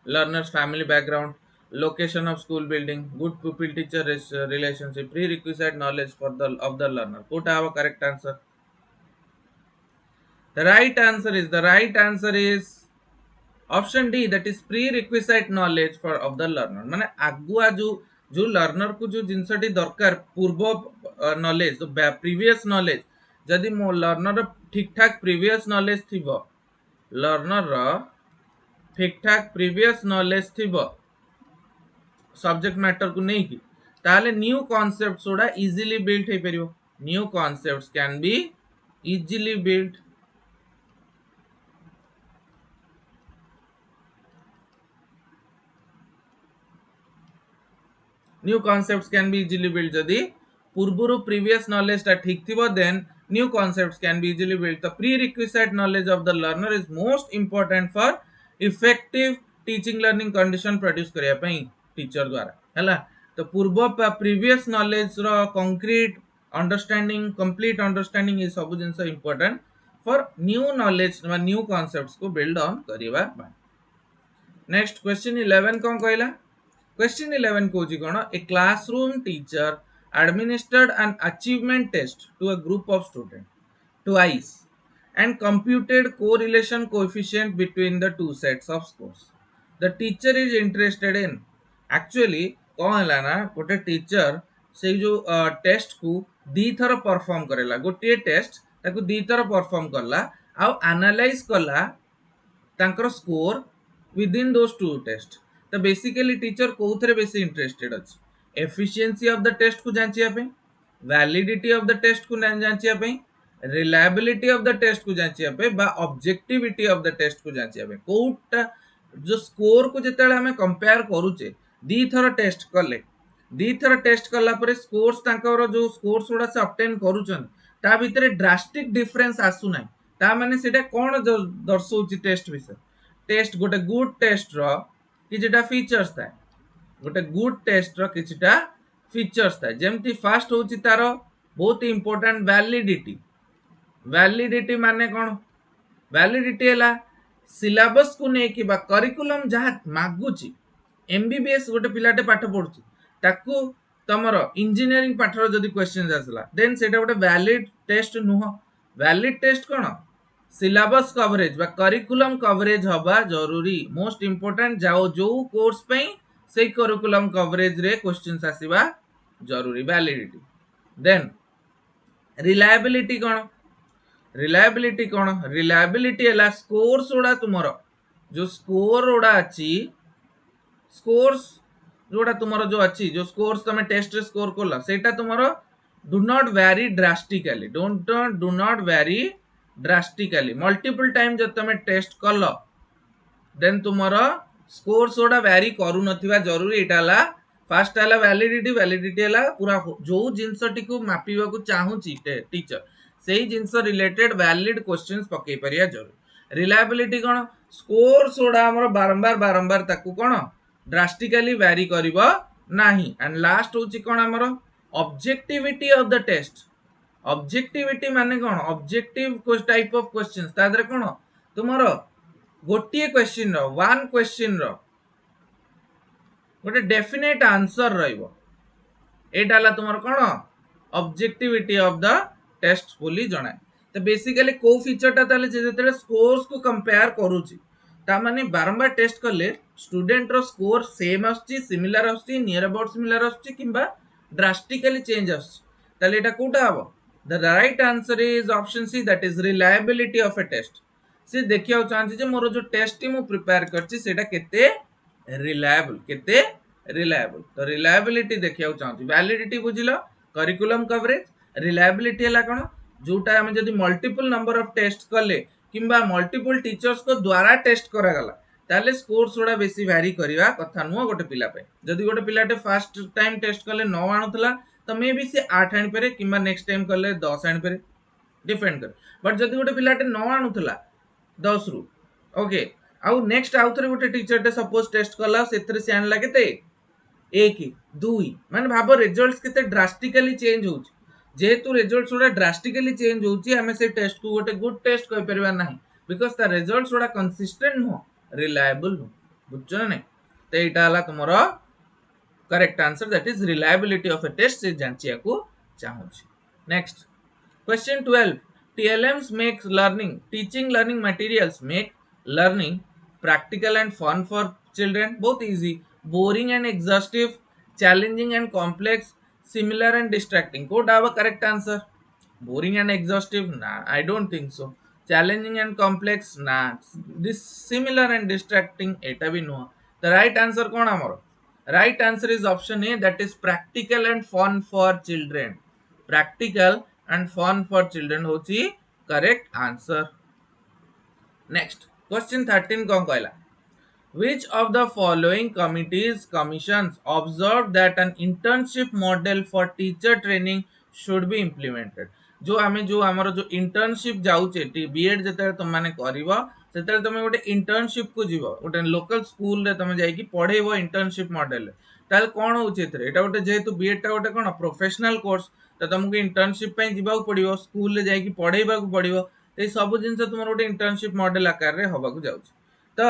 learner's family background, location of school building, good pupil teacher relationship, prerequisite knowledge for the of the learner. Koota have a correct answer. The right answer is option D, that is prerequisite knowledge for of the learner. माने आगुआ जो learner को जो जिनसटी दरकार पूर्व knowledge तो previous knowledge जदि मो learner ठीक ठाक प्रीवियस नॉलेज थिबो लर्नर ठीक ठाक प्रीवियस नॉलेज थिबो सब्जेक्ट मैटर को नहीं की ताले न्यू कॉन्सेप्ट्स गुड़ा इजीली बिल्ड हे परियो. New concepts can be easily build. New concepts can be easily build जदी पूर्वरु प्रीवियस नॉलेज ता ठीक थिबो then new concepts can be easily build. The prerequisite knowledge of the learner is most important for effective teaching learning condition produce करिया पई teacher द्वारा हैला. तो पूर्व प्रीवियस नॉलेज रो कंक्रीट अंडरस्टैंडिंग कंप्लीट अंडरस्टैंडिंग ये सब जिंस important for new knowledge new concepts को बिल्ड ऑन करिवा. नेक्स्ट क्वेश्चन 11 कौन कहला. Question 11 कोजी कोन a classroom teacher administered an achievement test to a group of students twice and computed correlation coefficient between the two sets of scores. The teacher is interested in actually कौन है ना गोटे teacher से जो test को दी थर perform करेला गोटे टेस्ट ताको दी थर परफॉर्म करला आ एनालाइज करला तांकर score within those two test. तो बेसिकली टीचर कोथरे बेसी इंटरेस्टेड अछि एफिशिएंसी ऑफ द टेस्ट को जांचिया पे वैलिडिटी ऑफ द टेस्ट को जांचिया पे रिलायबिलिटी ऑफ द टेस्ट को जांचिया पे बा ऑब्जेक्टिविटी ऑफ द टेस्ट को जांचिया पे कोटा जो स्कोर को जेतेले हमें कंपेयर करूचे दी थर टेस्ट कला परे स्कोर्स तांकर जो स्कोर्स उडा से ऑब्टेन करूचन ता भितरे ड्रास्टिक डिफरेंस आसु नै ता माने सेटा कोन दर्शाउची टेस्ट विषय टेस्ट गोटे गुड टेस्ट रो किछटा फीचर्स थाए गोटे गुड टेस्ट रो किछटा फीचर्स थाए जेमती फास्ट होची तारो बहुत इंपोर्टेंट वैलिडिटी वैलिडिटी माने कोन वैलिडिटी है सिलेबस को लेकिन करिकुलम जहाँ मागुची एमबीबीएस गोटे पिलाटे पाठ पढ़ुची ताकू तमर इंजीनियरिंग पाठर जदि क्वेश्चन आसला देन सेटा गोटे वैलिड टेस्ट नुह वैलिड टेस्ट कौन सिलेबस कवरेज बा करिकुलम कवरेज हवा जरूरी मोस्ट इंपोर्टेंट जाओ जो कोर्स पे से करिकुलम कवरेज रे क्वेश्चंस आसीबा जरूरी वैलिडिटी देन रिलायबिलिटी कौन रिलायबिलिटी है स्कोर्स उड़ा तुमर जो स्कोर उड़ा अच्छी स्कोर्स जोड़ा तुमर जो अच्छी जो स्कोर्स तुम टेस्ट रे स्कोर कल सेटा तुमर do not vary drastically do not vary drastically multiple time जब तुम टेस्ट कल देन तुमर स्कोर्स उड़ा वेरी करू नथिबा जरूरी एटा फास्ट है वैलिडिटी है पूरा जो जिनसटी को मापिबा को चाहूची टीचर से ही जिनस रिलेटेड वैलिड क्वेश्चंस पकई परिया जरूरी रिलायबिलिटी कौन स्कोर्स उड़ा हमर बारंबार ताकू कौन ड्रास्टिकली वैरी करिवो नाही एंड लास्ट होची कौन हमर objectivity of the test objectivity माने कौन ऑब्जेक्टिव टाइप ऑफ क्वेश्चंस तादरे कौन तुमरो गोटिए क्वेश्चन रो वन क्वेश्चन रो गोटे डेफिनेट आंसर रहिबो एटाला तुमर कौन ऑब्जेक्टिविटी ऑफ द टेस्ट बोली जणाए तो बेसिकली को फीचरटा ताले जेतेले स्कोर्स को कंपेयर करूची ता माने बारंबार टेस्ट करले स्टूडेंट रो स्कोर सेम आछी सिमिलर आछी नियर अबाउट सिमिलर आछी किंबा ड्रास्टिकली चेंज आछी ताले एटा कोटा हबो the right answer is option C that is reliability of a test से देखिया चाहती जे मोर जो टेस्ट मु प्रिपेयर करची सेटा केते रिलायबल तो रिलायबिलिटी देखिया चाहती वैलिडिटी बुझिलो करिकुलम कवरेज रिलायबिलिटी है कौन जोटा आम जब मल्टीपल नंबर ऑफ टेस्ट कले किंबा मल्टीपल टीचर्स को द्वारा टेस्ट करागला ताले स्कोर्स गुड़ा बेसी वैरी करवा कथा नुह गोटे पिला पे जदि गोटे पिलाटे फास्ट टाइम टेस्ट कले 9 आणुला तो मे भी से 8 आनीपे कि नेक्स्ट टाइम कले 10 आनीपे डिपेंड कर बट जदि गोटे पिलाटे 9 आणुला 10 रु ओके आउ नेक्स्ट आउ थे गोटे टीचर सपोज टेस्ट कला से आणला केते 1 2 माने भाव रिजल्ट्स केते ड्रास्टिकली चेंज हो जेहेतु रिजल्ट्स गुड़ा ड्रास्टिकली चेंज होची हमें से टेस्ट को गोटे गुड टेस्ट कहि परबा नाही बिकॉज़ ता रिजल्ट्स गुड़ा कंसिस्टेंट नो रिलायबल नो बुझछ नै तो एटा हला तुमरो correct answer that is reliability of a test से जांचिया को चाहू छी next question 12 TLMs makes learning teaching learning materials make learning practical and fun for children both easy boring and exhaustive challenging and complex similar and distracting could have a correct answer boring and exhaustive nah I don't think so challenging and complex nah this similar and distracting eta bhi no the right answer kon amar right answer is option A that is practical and fun for children practical and fun for children hochi correct answer next question 13 kon कहला which of the following committees commissions observed that an internship model for teacher training should be implemented जो आमे जो हमर जो internship जाउचे BEd जते तुम माने करबो सेते तुम गोटे इंटर्नशिप को जीवो गोटे लोकल स्कूल रे तुम जाई कि पढेबो इंटर्नशिप मॉडल ताल कोन होचे एतरे एटा गोटे जेहेतु बीएड टा गोटे कोन प्रोफेशनल कोर्स तो तुमको इंटर्नशिप पे जीवा पड़िबो स्कूल रे जाई कि पढेबा को पड़िबो ए सब जिंस तुम गोटे इंटर्नशिप मॉडल आकार रे होबा को जाउछ तो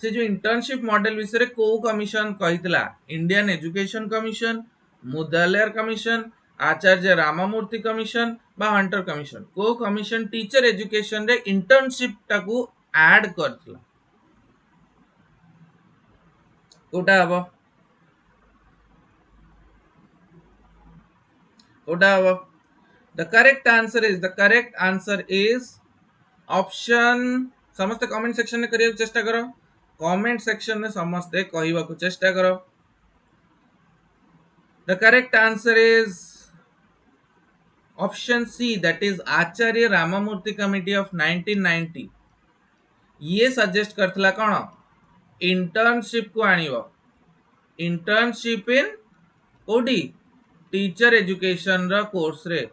से जो इंटर्नशिप मॉडल विषय को कमिशन कहितला Indian education commission Mudaliar commission Acharya Ramamurti commission बा हंटर कमिशन को कमिशन टीचर एजुकेशन रे इंटर्नशिप टाकू ऐड करथला कोटा हबो the correct answer is option समस्त कमेंट सेक्शन में करिया चेष्टा करो कमेंट सेक्शन में समस्ते कहवा को चेष्टा करो the correct answer is option C that is Acharya Ramamurthy committee of 1990 ये सजेस्ट करथला कोन इंटर्नशिप को आनिबो इंटर्नशिप इन कोडी टीचर एजुकेशन रा कोर्स रे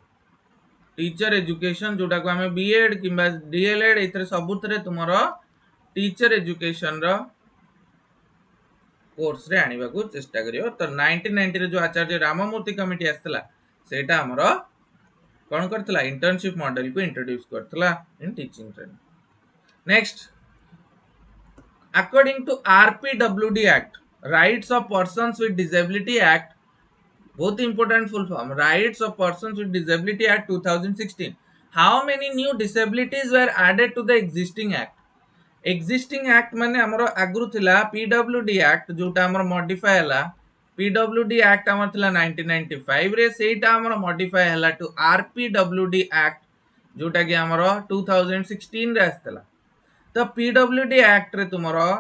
टीचर एजुकेशन जोटा को हमें बीएड किंबा डीएलएड एथरे सबुतरे तुमरो टीचर एजुकेशन रो कोर्स रे आनिबा को चेष्टा करियो। तो 1990 रे जो आचार्य राममूर्ति कमिटी आस्तला सेटा हमरो कोन करतला इंटर्नशिप मॉडल को introduce Kartala in teaching training. Next, according to RPWD Act, Rights of Persons with Disability Act, बहुत important full form, Rights of Persons with Disability Act 2016, how many new disabilities were added to the existing act? Existing act माने हमरो आगरु थिला PWD Act जोटा हमरो modify हला। PWD Act हमर थिला 1995 रे, सेटा हमरो मॉडिफाई हला टू RPWD Act जोटा कि हमरो 2016 रे आस्तला। तो PWD Act रे तुमरो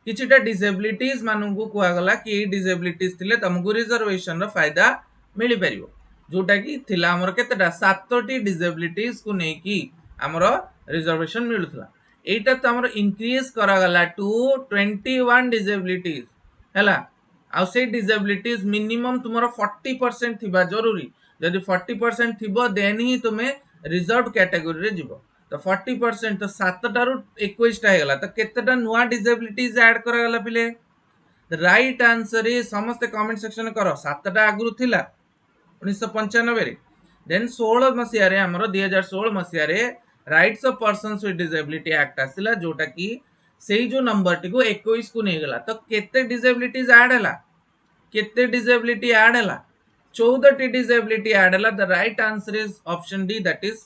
किछिटा डिसेबिलिटीज मानू को गला कि डिसेबिलिटीज थिले तुमको रिजर्वेशन रो फायदा मिली परिबो, जोटा कि थिला हमर केतेटा 7टी डिसेबिलिटीज को नै कि हमर रिजर्वेशन मिलुथला। एटा तो हमर इंक्रीज करा गला टू 21 डिसेबिलिटीज हैला। आ से डिसेबिलिटीज मिनिमम तुमरो 40% थिबा जरूरी। जदि 40% थिबो देन ही तुमे रिजर्व कैटेगरी रे जिवो। तो 40% तो 7टारू 21टा हे गला। तो केतेटा नुवा डिसेबिलिटीज ऐड करा गला पिले? राइट आंसर इज समस्त कमेंट सेक्शन करो 7टा आगुरु थिला 1995 रे। देन 16 मसिया रे हमरो 2016 मसिया रे rights of persons with disability act आसिला, जोटा कि सेही जो नंबर टी को 21 को नै गला। तो केते डिसेबिलिटीज ऐड हला? केते डिसेबिलिटी ऐड हला? 14 टी डिसेबिलिटी ऐड हला। The right answer is option D, that is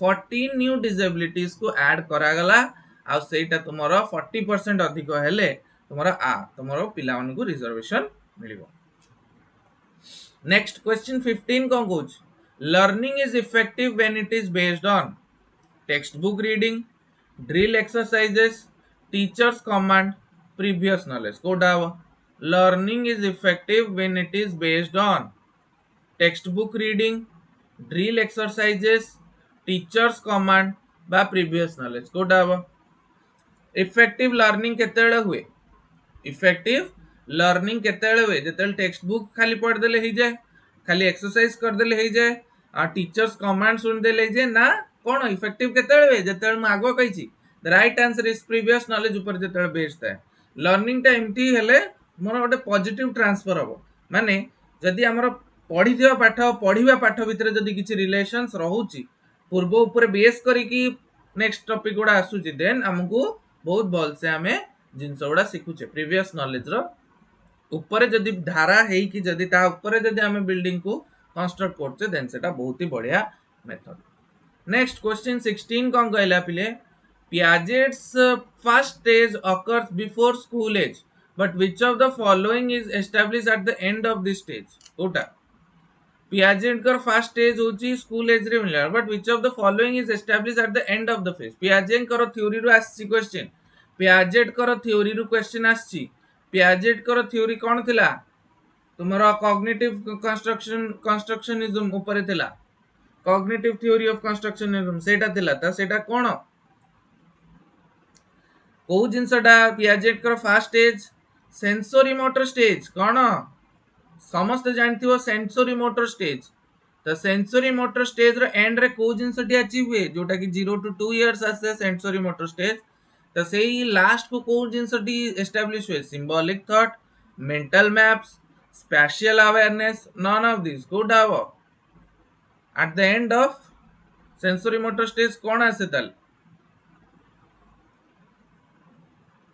14 new disabilities को ऐड करा गला। आ सेटा तुमरो 40% अधिक हेले तुमरो पिला मन को रिजर्वेशन मिलिबो। नेक्स्ट क्वेश्चन 15 कोन कहूछ? Learning is effective when it is based on text book reading, drill exercises, teachers command, previous knowledge. कोडा learning is effective when it is based on text book reading, drill exercises, teachers command बा previous knowledge. कोडा effective learning केतेले हुए? Effective learning केतेले हुए? जेतेले text book खाली पढ़ देले ही जाय, खाली एक्सरसाइज कर देले ही जाय, आ टीचर्स कमांड सुन देले ही जाय ना। कोन इफेक्टिव केतेले हुए? जेतेले म आगो कहिची the right answer is previous knowledge ऊपर जेतेले बेस्ड है। लर्निंग टा एम्ति हेले मोर गोटे पॉजिटिव ट्रांसफर हो, माने जदि हमर पढ़ी दिवा पाठ पढ़िबा पाठ भितर जदि किछि रिलेशंस रहउची पूर्व ऊपर बेस करी कि नेक्स्ट टॉपिक गुडा आसुची, देन हमकु बहुत भल से हमें जिंस गुडा सिखुचे। प्रीवियस नॉलेज रो ऊपर जदि धारा है कि जदि ता ऊपर जदि हमें बिल्डिंग को कंस्ट्रक्ट करछे देन सेटा बहुत ही बढ़िया मेथड। नेक्स्ट क्वेश्चन 16 कोन कहला पिले? Piaget's first stage occurs before school age, but which of the following is established at the end of this stage? कोटा Piaget का फर्स्ट स्टेज होची स्कूल एज रे मिलर, but which of the following is established at the end of the phase? Piaget का theory रो आसी क्वेश्चन, Piaget का थ्योरी रो क्वेश्चन आसी। Piaget का थ्योरी कोन थिला? तुमरा कॉग्निटिव कंस्ट्रक्शनिज्म ऊपर थिला, कॉग्निटिव थ्योरी ऑफ कंस्ट्रक्शनिज्म सेटा थिला। त सेटा कोन को जिंसटा Piaget का first stage? Sensory motor stage. कोन समस्त जानथिबो सेंसरी मोटर स्टेज। तो सेंसरी मोटर स्टेज रो एंड रे को जिंसटी अचीव हुए, जोटा कि 0 to 2 इयर्स आसे सेंसरी मोटर स्टेज। तो सेही लास्ट को जिंसटी एस्टैब्लिश हुए? Symbolic thought, mental maps, spatial awareness, none of this. Good how at the end of sensory motor stage कोन आसे तल?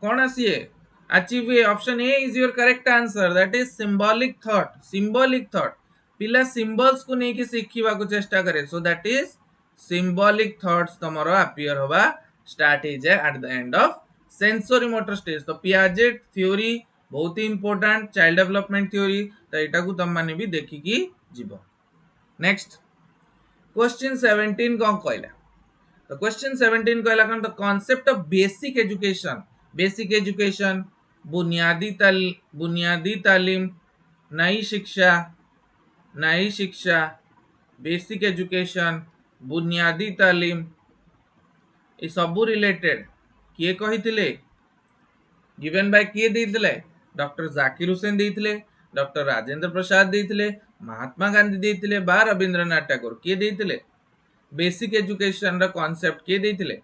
कोन आसीए अचीव हुए? Option A is your correct answer, that is symbolic thought. Symbolic thought पिला symbols को नेकी सिखिबा को चेष्टा करे, so that is symbolic thoughts तमरो अपीयर होबा स्टार्ट हे जाय eight the end of sensory motor stage. तो Piaget थ्योरी बहुत ही इंपोर्टेंट चाइल्ड डेवलपमेंट थ्योरी, तो एटा को तम माने भी देखि की जिवो। नेक्स्ट क्वेश्चन 17 कोन कहला? तो क्वेश्चन 17 कहला कोन? The concept of basic education. Basic education बुनियादी तालीम, नई शिक्षा, बेसिक एजुकेशन, बुनियादी तालीम, ये सब रिलेटेड किए कहिथिले? गिवन बाय किए देथिले? डॉक्टर जाकिर हुसैन देथिले, डॉक्टर राजेंद्र प्रसाद देथिले, महात्मा गांधी देथिले बा रविंद्रनाथ टैगोर किए देथिले? बेसिक एजुकेशन रा कांसेप्ट के देथिले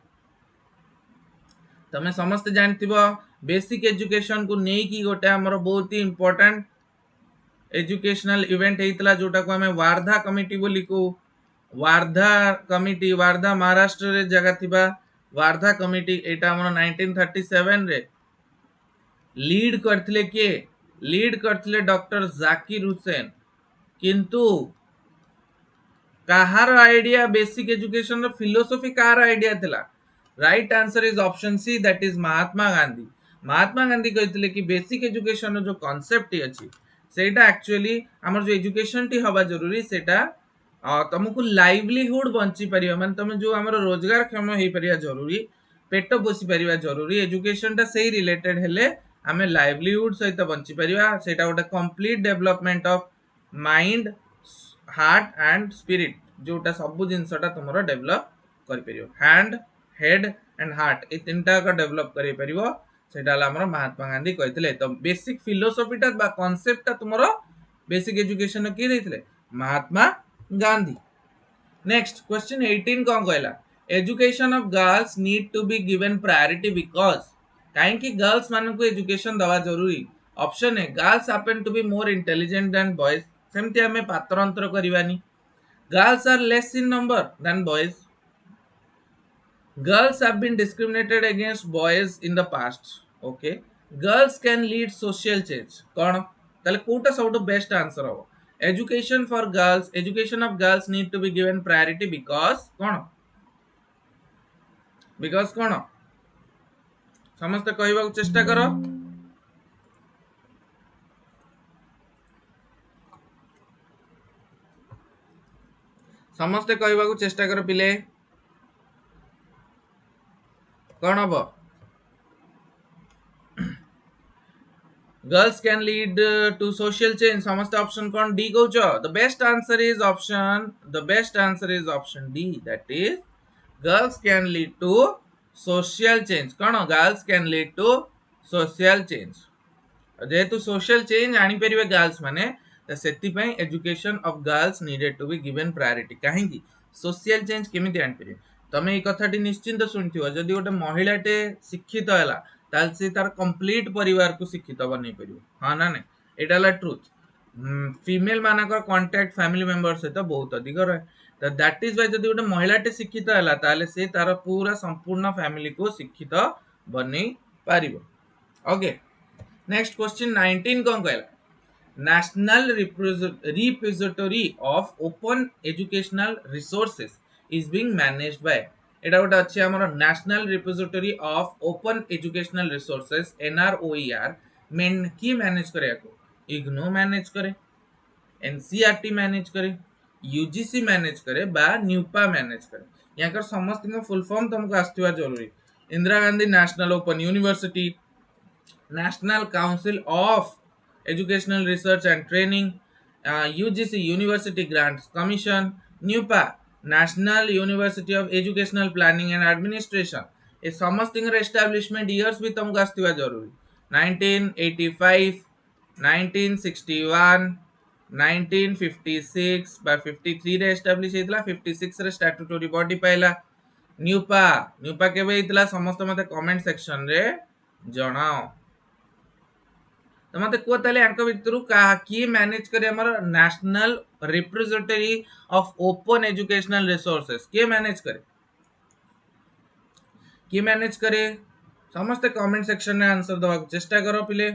तमे समस्त जानथिबो बेसिक एजुकेशन को नै कि गोटे हमर बहुत ही इंपोर्टेंट एजुकेशनल इवेंट हेतला जोटा को हमें वार्धा कमिटी बोली को वार्धा कमिटी वार्धा महाराष्ट्र रे जगह थिबा वार्धा कमिटी एटा हमर 1937 रे लीड करथिले डॉक्टर जाकिर हुसैन किंतु कहार आइडिया बेसिक एजुकेशन रो फिलोसॉफी कहार आइडिया थिला right answer is option C that is Mahatma Gandhi कहथिले कि बेसिक एजुकेशन रो जो कांसेप्ट अछि सेटा एक्चुअली हमर जो एजुकेशन टी हवा जरूरी सेटा तुमको लाइवलीहुड बंची परिबा माने तुम जो हमर रोजगार क्षम हेई परिया जरूरी पेट पोसी परिबा जरूरी एजुकेशन टा सही रिलेटेड हेले हमें लाइवलीहुड सहित बंची परिबा सेटा गोटे complete development of mind heart and spirit जोटा सब जिनसटा तुमरो डेवलप करि परियो हैंड हेड एंड हार्ट ए तीनटा का डेवलप करि परियो सेटा हमर महात्मा गांधी कहथिले तो बेसिक फिलोसॉफी टा बा कांसेप्ट टा तुमरो बेसिक एजुकेशन के देथिले महात्मा गांधी नेक्स्ट क्वेश्चन 18 कोन कहला education of girls need to be given priority because काहे कि गर्ल्स मानन को एजुकेशन दवा जरूरी ऑप्शन है girls happen to be more intelligent than boys सेमति हमें पात्रांतर करिवानी girls are less in number than boys girls have been discriminated against boys in the past okay girls can lead social change कौन ताले Kota सबटो best answer हो education of girls need to be given priority because कौन समस्त कहबा को चेष्टा करो समस्त कहबा को चेष्टा करो पिले कौन हम girls can lead to social change समस्त ऑप्शन कौन D कहउछ the best answer is option D that is girls can lead to social change कौन girls can lead to social change जेहेतु social change आनी परिवे गर्ल्स माने त सेति पई education of girls needed to be given priority काहे कि social change केमिति आनी परिवे तमे ए कथाटी निश्चिंत सुनथियो जदि गोटे महिलाटे शिक्षित हैला ताल से तार कंप्लीट परिवार को शिक्षित बनै परियो हां ना नै एटाला ट्रुथ फीमेल मानकर कांटेक्ट फैमिली मेंबर से तो बहुत अधिक रहे तो दैट इज व्हाई जदि गोटे महिलाटे शिक्षित हैला ताले से तार पूरा संपूर्ण फैमिली को शिक्षित बनै पारिबो ओके नेक्स्ट क्वेश्चन 19 कोन कहला national repository of open educational resources is being managed by एटा गोटे अछि हमर national repository of open educational resources NROER main की मैनेज करे को इग्नो मैनेज करे NCERT मैनेज करे UGC मैनेज करे बा न्यूपा मैनेज करे याकर समस्त का फुल फॉर्म तुमको आस्तिवा जरूरी Indira Gandhi national open university national council of educational research and training UGC university grants commission NUEPA national university of educational planning and administration ए समस्त एस्टैब्लिशमेंट इयर्स भी तुमको आस्तिवा जरूरी 1985 1961 1956 बा 53 रे एस्टैब्लिश हेतला 56 रे स्टैट्यूटरी बॉडी पाइला न्यूपा केबे हेतला समस्त मते कमेंट सेक्शन रे जणाओ तो मते को तले अंक भितरु का की मैनेज करे हमर national repository of open educational resources के मैनेज करे समस्त कमेंट सेक्शन में आंसर दवा चेष्टा करो पिले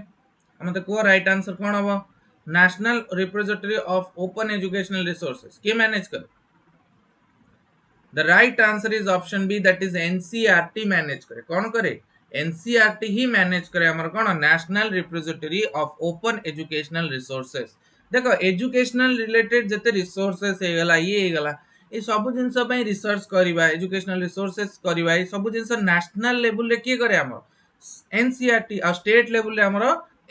मते को राइट आंसर कोन हबो national repository of open educational resources के मैनेज करे the right answer is option B that is NCERT manage करे कौन करे NCERT ही मैनेज करे हमर कोन national repository of open educational resources देखो एजुकेशनल रिलेटेड जते रिसोर्सेज हे गला ये सब जिंस पई रिसर्च करबा एजुकेशनल रिसोर्सेज करबा ये सब जिंस नेशनल लेवल रे के करे हमर NCERT आ स्टेट लेवल रे हमर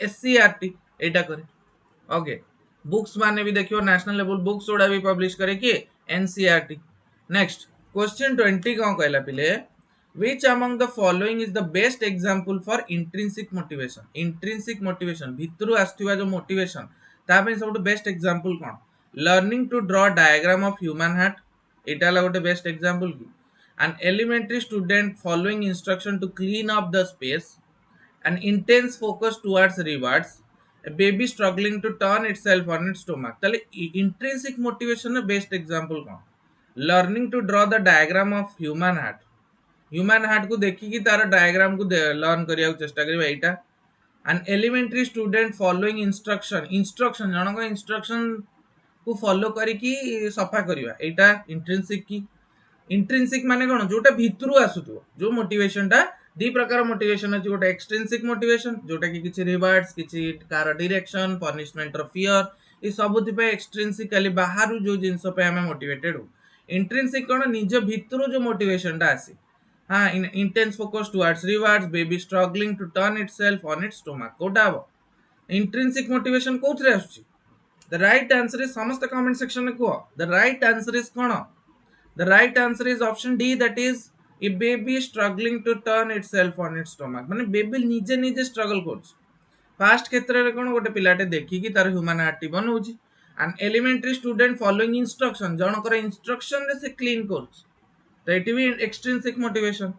SCERT एटा करे ओके बुक्स माने भी देखियो नेशनल लेवल बुक्स ओडा भी पब्लिश करे कि NCERT नेक्स्ट क्वेश्चन 20 कोन कहला पिले which among the following is the best example for intrinsic motivation भितरु आस्तिवा जो मोटिवेशन ता पे सबटो बेस्ट एग्जांपल कोन learning to draw diagram of human heart एटा ला गोटे बेस्ट एग्जांपल की an elementary student following instruction to clean up the space, an intense focus towards rewards, a baby struggling to turn itself on its stomach. ताले intrinsic motivation है best example कौन? Learning to draw the diagram of human heart. Human heart को देखी कि तारा diagram को learn करिया को चेष्टा करिबा एटा. An elementary student following instruction Janak instruction को follow करिकी सफा करिबा एटा intrinsic की. इंट्रिनसिक माने कौन जोटा भितरु आसुथो जो मोटिवेशन टा दी प्रकार मोटिवेशन अछि गोटे एक्सट्रिनसिक मोटिवेशन जोटा कि किछि रिवार्ड्स किछि कार डायरेक्शन पनिशमेंट रो फियर ई सबुति पे एक्सट्रिनसिकली बाहरु जो जिंस पे हमें मोटिवेटेड हो इंट्रिनसिक कोन निज भितरु जो मोटिवेशन टा आसी हां intense focus towards rewards baby struggling to turn itself on its stomach कोटा हो इंट्रिनसिक मोटिवेशन कोथरे आसुची द राइट आंसर इज समस्त कमेंट सेक्शन में को द राइट आंसर इज कोन The right answer is option D, that is a baby struggling to turn itself on its stomach. माने baby निजे निजे स्ट्रगल करछ फास्ट क्षेत्र रे कोन गोटे पिलाटे देखि कि तार ह्यूमन हार्ट बनउछि an elementary student following instruction जनकर इंस्ट्रक्शन रे से क्लीन करछ तो एटी भी एक्सट्रिनसिक मोटिवेशन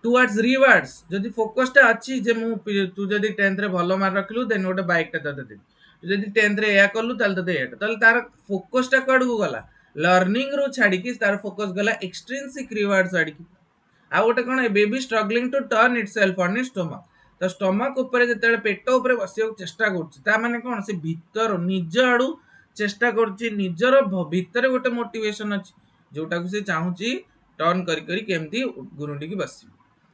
टुवर्ड्स रिवार्ड्स जदि फोकस टा अछि जे मु तू जदि 10th रे भलो मार्क रखलु देन गोटे बाइक टा दते देबी तू जदि 10th रे या करलु ताल दते एटा ताल तार फोकस टा कड गला लर्निंग रो छाड़ी की तार फोकस गला एक्सट्रिनसिक रिवार्ड छाड़ी की आ गोटे कोन baby struggling to turn itself on its stomach तो स्टोमक ऊपर जते पेट ऊपर बसिया चेष्टा करछि ता माने कोन से भीतर निज आडू चेष्टा करछि निजर भीतर गोटे मोटिवेशन अछि जोटा को से चाहूछि टर्न करी करी केमती गुरुंडी की बसी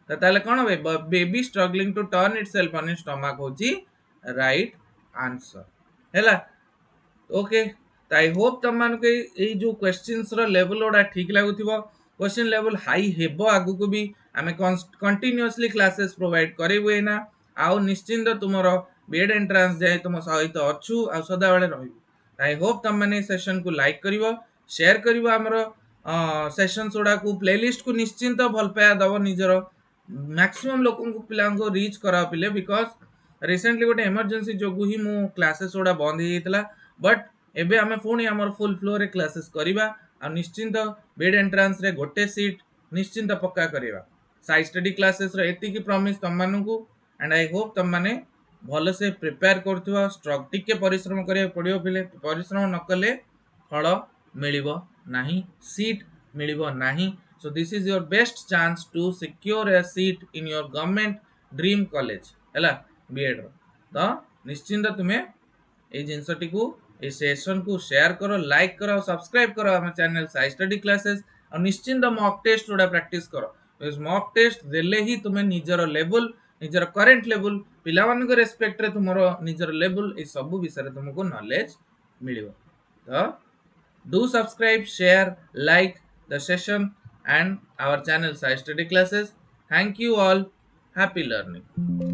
तो ताले कोन baby struggling to turn itself on its stomach होछि राइट आंसर हैला ओके आई होप तुम मान के ये जो क्वेश्चंस रो लेवल ओडा ठीक लागुथिबो क्वेश्चन लेवल हाई हेबो आगु को भी आमे कंटीन्यूअसली क्लासेस प्रोवाइड करेबो एना आउ निश्चिंत तुमरो बीएड एंट्रेंस जाय तुम सहित अछु आ सदा बेले रहिबो आई होप तुम माने सेशन को लाइक करिवो शेयर करिवो हमरो सेशंस ओडा को प्लेलिस्ट को निश्चिंत भल पाया दबो निजरो मैक्सिमम लोगन को पिलान को रीच करा पिले बिकॉज़ रिसेंटली गोटे इमरजेंसी जोगु ही मु क्लासेस ओडा बंद ही जेतला बट एबे हमें पुणी हमर फुल फ्लो रे क्लासेस करिबा आ निश्चिंत बीएड एंट्रेंस रे गोटे सीट निश्चिंत पक्का करिबा साइड स्टडी क्लासेस रे एति की प्रॉमिस तम मानु को एंड आई होप तम माने भलो से प्रिपेयर करथुवा स्ट्रग टिके परिश्रम करिया पडियो पिले परिश्रम न कले फल मिलिबो नाही सीट मिलिबो नाही so this is your best chance to secure a seat in your government dream college हैला बीएड रो तो निश्चिंत तुमे ए जिंसटी को ए सेशन को शेयर करो लाइक करो सब्सक्राइब करो हम चैनल साई स्टडी क्लासेस और निश्चिंत मॉक टेस्ट उडा प्रैक्टिस करो बिकॉज़ मॉक टेस्ट देले ही तुमे निजर लेवल निजर करंट लेवल पिला मान को रेस्पेक्ट रे तुमरो निजर लेवल ए सब विषय रे तुमको नॉलेज मिलिबो तो do subscribe share like the session and our channel Sai Study Classes. Thank you all. Happy learning.